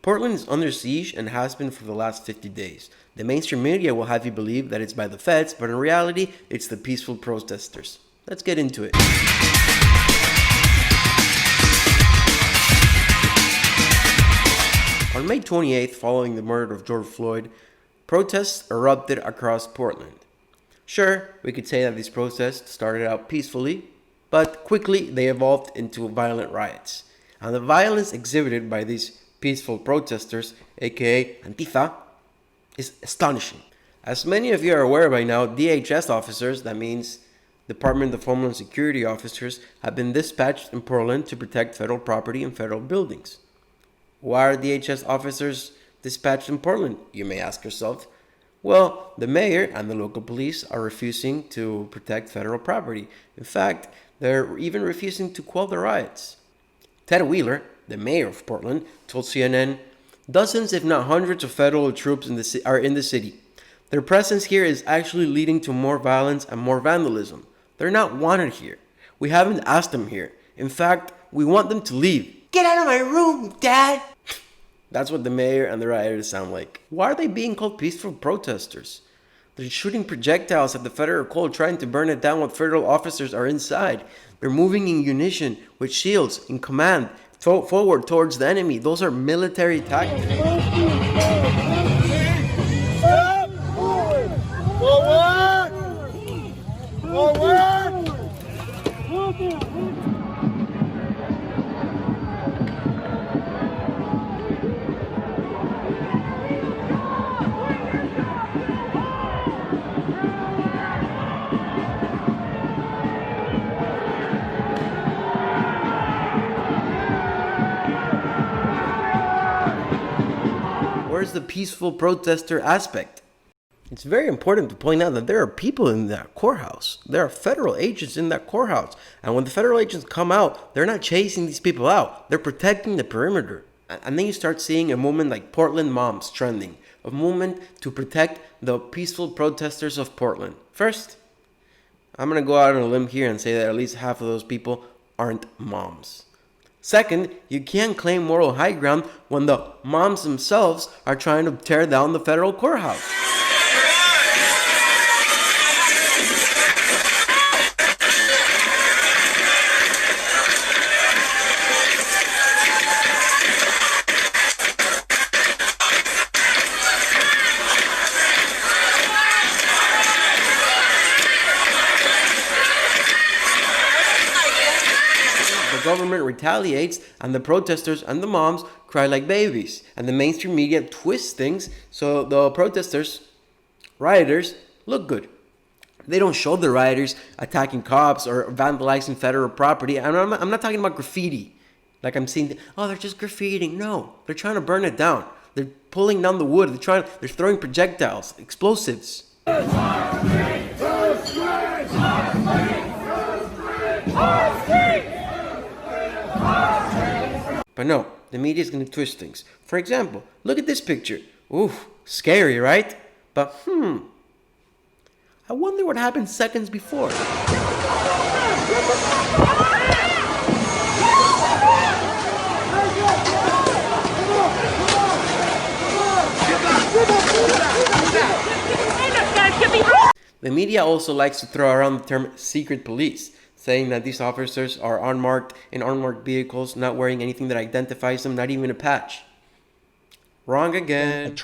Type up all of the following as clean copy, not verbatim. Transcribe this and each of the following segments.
Portland is under siege and has been for the last 50 days. The mainstream media will have you believe that it's by the feds, but in reality, it's the peaceful protesters. Let's get into it. On May 28th, following the murder of George Floyd, protests erupted across Portland. Sure, we could say that these protests started out peacefully, but quickly they evolved into violent riots. And the violence exhibited by these peaceful protesters, aka Antifa, is astonishing. As many of you are aware by now, DHS officers, that means Department of Homeland Security officers, have been dispatched in Portland to protect federal property and federal buildings. Why are DHS officers dispatched in Portland, you may ask yourself? Well, the mayor and the local police are refusing to protect federal property. In fact, they're even refusing to quell the riots. Ted Wheeler, the mayor of Portland, told CNN, "Dozens, if not hundreds of federal troops are in the city. Their presence here is actually leading to more violence and more vandalism. They're not wanted here. We haven't asked them here. In fact, we want them to leave. Get out of my room, Dad!" That's what the mayor and the rioters sound like. Why are they being called peaceful protesters? They're shooting projectiles at the federal code, trying to burn it down while federal officers are inside. They're moving in unison with shields in command forward towards the enemy. Those are military tactics. Where's the peaceful protester aspect? It's very important to point out that there are people in that courthouse. There are federal agents in that courthouse. And when the federal agents come out, they're not chasing these people out. They're protecting the perimeter. And then you start seeing a movement like Portland Moms trending. A movement to protect the peaceful protesters of Portland. First, I'm going to go out on a limb here and say that at least half of those people aren't moms. Second, you can't claim moral high ground when the moms themselves are trying to tear down the federal courthouse. Government retaliates and the protesters and the moms cry like babies, and the mainstream media twists things so the protesters, rioters, look good. They don't show the rioters attacking cops or vandalizing federal property. And I'm not talking about graffiti like I'm seeing, oh, they're just graffitiing. No, they're trying to burn it down. They're pulling down the wood. They're throwing projectiles, explosives. But no, the media is going to twist things. For example, look at this picture. Oof, scary, right? But I wonder what happened seconds before. The media also likes to throw around the term secret police, saying that these officers are unmarked in unmarked vehicles, not wearing anything that identifies them, not even a patch. Wrong again. A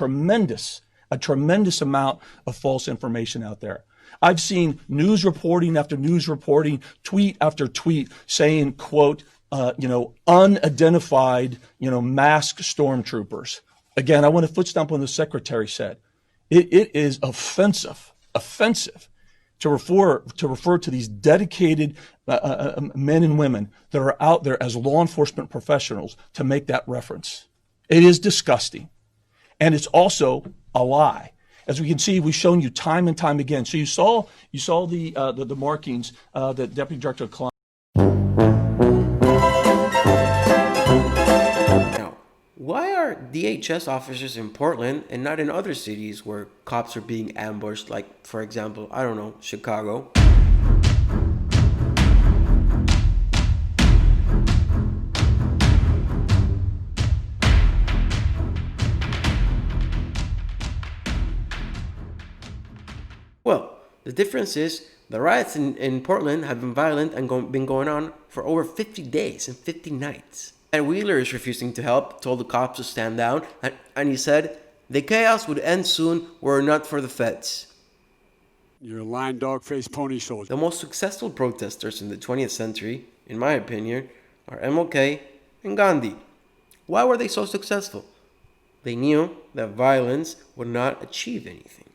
tremendous amount of false information out there. I've seen news reporting after news reporting, tweet after tweet saying, quote, unidentified, masked stormtroopers. Again, I want to foot stomp on the secretary said. It is offensive to refer to these dedicated men and women that are out there as law enforcement professionals to make that reference. It is disgusting, and it's also a lie. As we can see, we've shown you time and time again. So you saw the markings that Deputy Director Klein. Now, why are DHS officers in Portland and not in other cities where cops are being ambushed, like, for example, I don't know, Chicago? Well, the difference is the riots in Portland have been violent and been going on for over 50 days and 50 nights. And Wheeler is refusing to help, told the cops to stand down, and he said the chaos would end soon were it not for the feds. You're a lying dog-faced pony soldier. The most successful protesters in the 20th century, in my opinion, are MLK and Gandhi. Why were they so successful? They knew that violence would not achieve anything.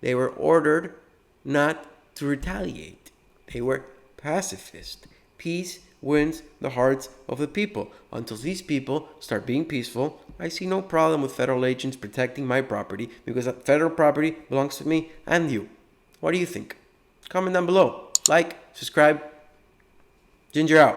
They were ordered not to retaliate. They were pacifist. Peace wins the hearts of the people. Until these people start being peaceful, I see no problem with federal agents protecting my property because federal property belongs to me and you. What do you think? Comment down below. Like, subscribe. Ginger out.